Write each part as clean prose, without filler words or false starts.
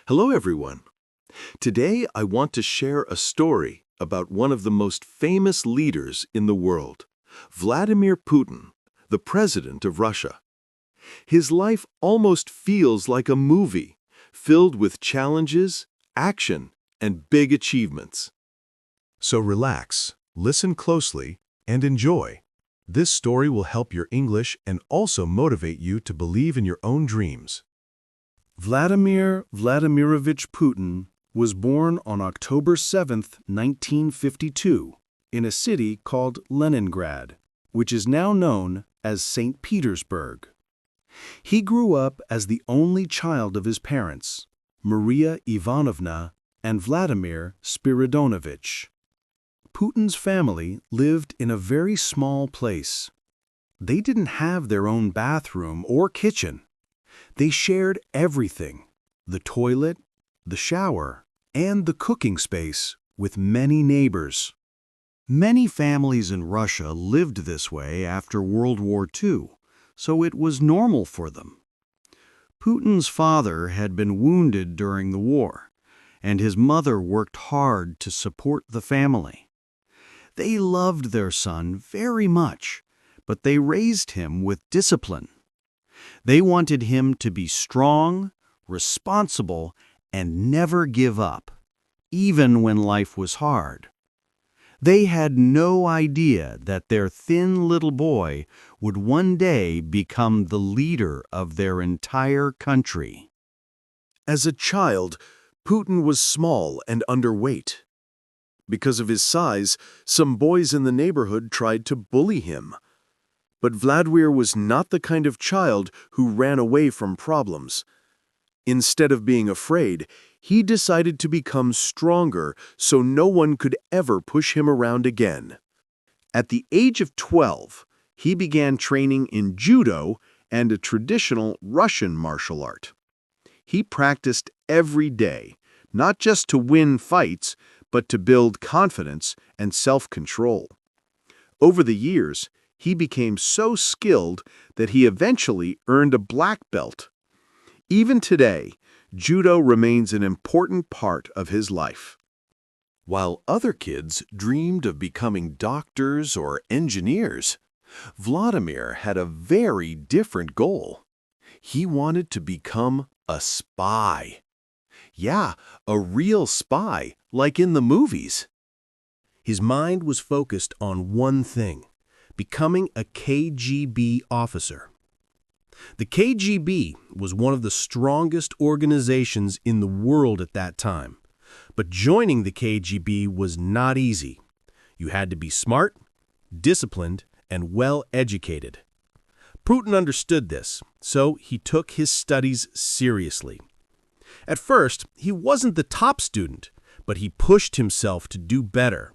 Hello, everyone. Today, I want to share a story about one of the most famous leaders in the world, Vladimir Putin, the president of Russia. His life almost feels like a movie, filled with challenges, action, and big achievements. So relax, listen closely, and enjoy. This story will help your English and also motivate you to believe in your own dreams. Vladimir Vladimirovich Putin was born on October 7, 1952, in a city called Leningrad, which is now known as St. Petersburg. He grew up as the only child of his parents, Maria Ivanovna and Vladimir Spiridonovich. Putin's family lived in a very small place. They didn't have their own bathroom or kitchen. They shared everything, the toilet, the shower, and the cooking space, with many neighbors. Many families in Russia lived this way after World War II, so it was normal for them. Putin's father had been wounded during the war, and his mother worked hard to support the family. They loved their son very much, but they raised him with discipline. They wanted him to be strong, responsible, and never give up, even when life was hard. They had no idea that their thin little boy would one day become the leader of their entire country. As a child, Putin was small and underweight. Because of his size, some boys in the neighborhood tried to bully him. But Vladimir was not the kind of child who ran away from problems. Instead of being afraid, he decided to become stronger so no one could ever push him around again. At the age of 12, he began training in judo and a traditional Russian martial art. He practiced every day, not just to win fights, but to build confidence and self-control. Over the years, he became so skilled that he eventually earned a black belt. Even today, judo remains an important part of his life. While other kids dreamed of becoming doctors or engineers, Vladimir had a very different goal. He wanted to become a spy. Yeah, a real spy, like in the movies. His mind was focused on one thing: becoming a KGB officer. The KGB was one of the strongest organizations in the world at that time, but joining the KGB was not easy. You had to be smart, disciplined, and well-educated. Putin understood this, so he took his studies seriously. At first, he wasn't the top student, but he pushed himself to do better.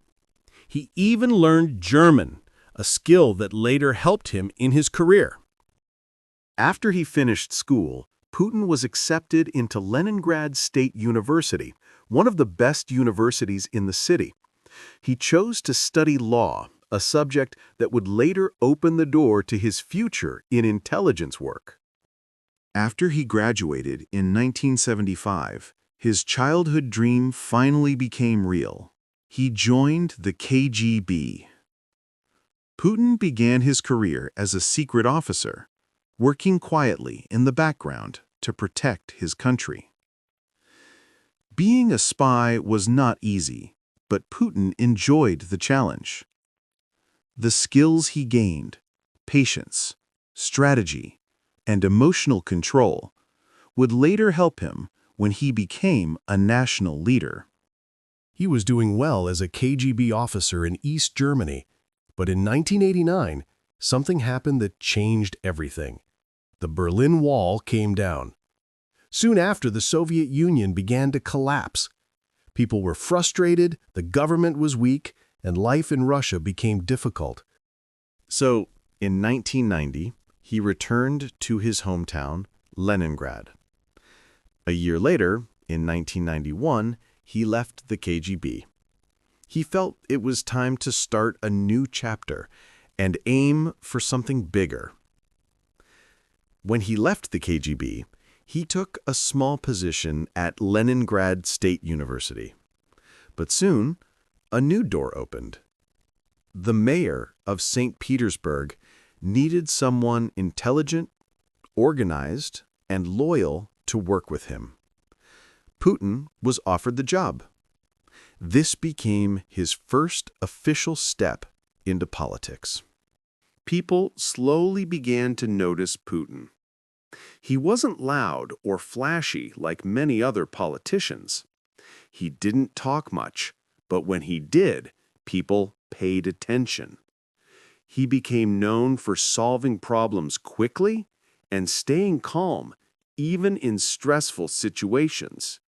He even learned German, a skill that later helped him in his career. After he finished school, Putin was accepted into Leningrad State University, one of the best universities in the city. He chose to study law, a subject that would later open the door to his future in intelligence work. After he graduated in 1975, his childhood dream finally became real. He joined the KGB. Putin began his career as a secret officer, working quietly in the background to protect his country. Being a spy was not easy, but Putin enjoyed the challenge. The skills he gained, patience, strategy, and emotional control, would later help him when he became a national leader. He was doing well as a KGB officer in East Germany, but in 1989, something happened that changed everything. The Berlin Wall came down. Soon after, the Soviet Union began to collapse. People were frustrated, the government was weak, and life in Russia became difficult. So, in 1990, he returned to his hometown, Leningrad. A year later, in 1991, he left the KGB. He felt it was time to start a new chapter and aim for something bigger. When he left the KGB, He took a small position at Leningrad State University. But soon, a new door opened. The mayor of St. Petersburg needed someone intelligent, organized, and loyal to work with him. Putin was offered the job. This became his first official step into politics. People slowly began to notice Putin. He wasn't loud or flashy like many other politicians. He didn't talk much, but when he did, people paid attention. He became known for solving problems quickly and staying calm, even in stressful situations.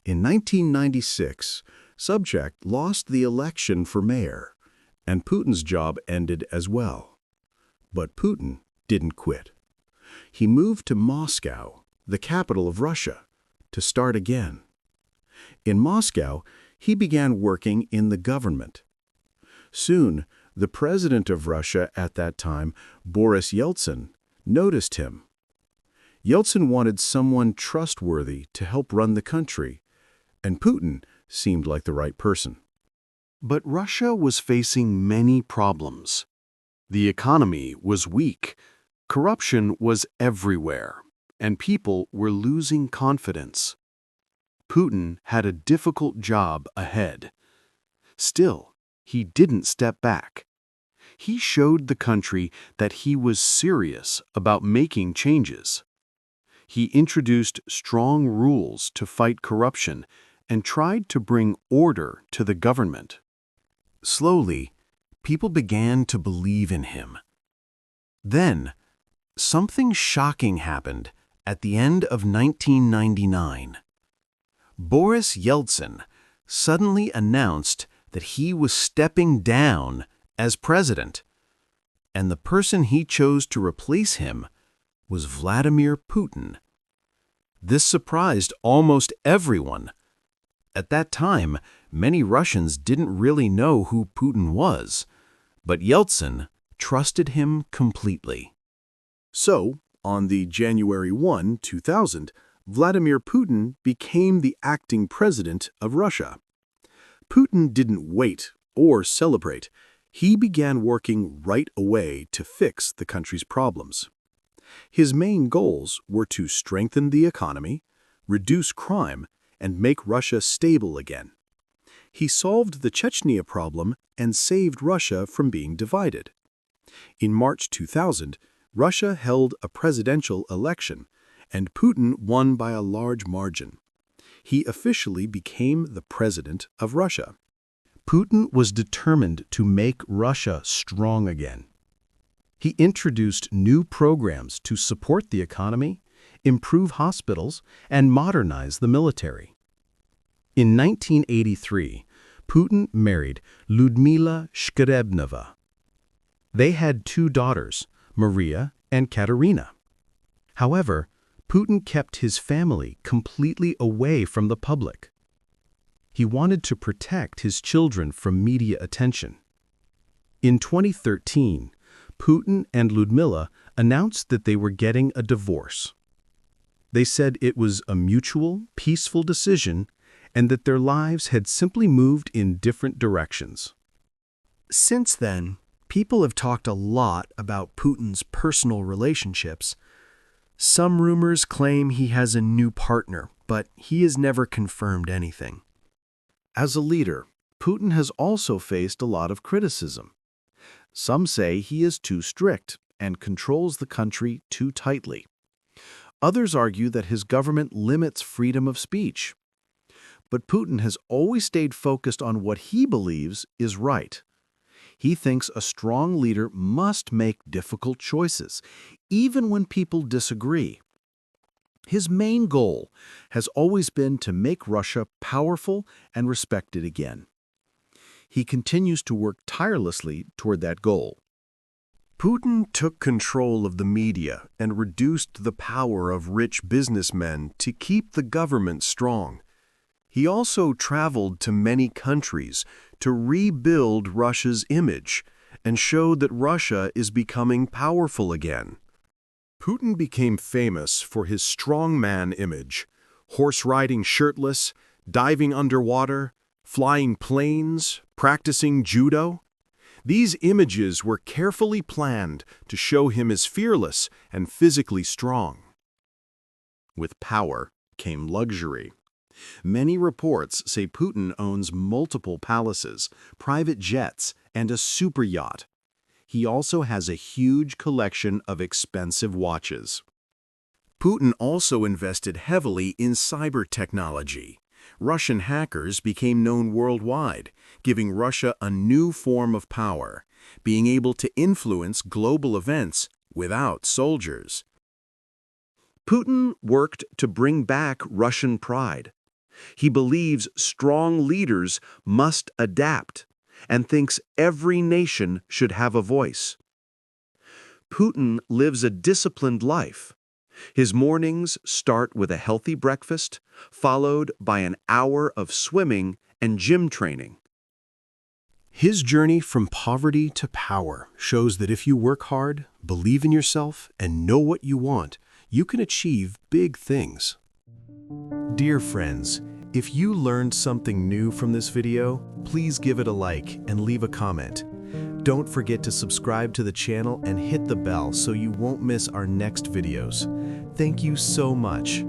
In 1996, Sobchak lost the election for mayor, and Putin's job ended as well. But Putin didn't quit. He moved to Moscow, the capital of Russia, to start again. In Moscow, he began working in the government. Soon, the president of Russia at that time, Boris Yeltsin, noticed him. Yeltsin wanted someone trustworthy to help run the country, and Putin seemed like the right person. But Russia was facing many problems. The economy was weak, corruption was everywhere, and people were losing confidence. Putin had a difficult job ahead. Still, he didn't step back. He showed the country that he was serious about making changes. He introduced strong rules to fight corruption and tried to bring order to the government. Slowly, people began to believe in him. Then, something shocking happened at the end of 1999. Boris Yeltsin suddenly announced that he was stepping down as president, and the person he chose to replace him was Vladimir Putin. This surprised almost everyone. At that time, many Russians didn't really know who Putin was, but Yeltsin trusted him completely. So, on the January 1, 2000, Vladimir Putin became the acting president of Russia. Putin didn't wait or celebrate. He began working right away to fix the country's problems. His main goals were to strengthen the economy, reduce crime, and make Russia stable again. He solved the Chechnya problem and saved Russia from being divided. In March 2000, Russia held a presidential election, and Putin won by a large margin. He officially became the president of Russia. Putin was determined to make Russia strong again. He introduced new programs to support the economy, improve hospitals, and modernize the military. In 1983, Putin married Lyudmila Shkrebneva. They had 2 daughters, Maria and Katerina. However, Putin kept his family completely away from the public. He wanted to protect his children from media attention. In 2013, Putin and Lyudmila announced that they were getting a divorce. They said it was a mutual, peaceful decision and that their lives had simply moved in different directions. Since then, people have talked a lot about Putin's personal relationships. Some rumors claim he has a new partner, but he has never confirmed anything. As a leader, Putin has also faced a lot of criticism. Some say he is too strict and controls the country too tightly. Others argue that his government limits freedom of speech. But Putin has always stayed focused on what he believes is right. He thinks a strong leader must make difficult choices, even when people disagree. His main goal has always been to make Russia powerful and respected again. He continues to work tirelessly toward that goal. Putin took control of the media and reduced the power of rich businessmen to keep the government strong. He also traveled to many countries to rebuild Russia's image and show that Russia is becoming powerful again. Putin became famous for his strongman image, horse riding shirtless, diving underwater, flying planes, practicing judo. These images were carefully planned to show him as fearless and physically strong. With power came luxury. Many reports say Putin owns multiple palaces, private jets, and a super yacht. He also has a huge collection of expensive watches. Putin also invested heavily in cyber technology. Russian hackers became known worldwide, giving Russia a new form of power, being able to influence global events without soldiers. Putin worked to bring back Russian pride. He believes strong leaders must adapt and thinks every nation should have a voice. Putin lives a disciplined life. His mornings start with a healthy breakfast, followed by an hour of swimming and gym training. His journey from poverty to power shows that if you work hard, believe in yourself, and know what you want, you can achieve big things. Dear friends, if you learned something new from this video, please give it a like and leave a comment. Don't forget to subscribe to the channel and hit the bell so you won't miss our next videos. Thank you so much.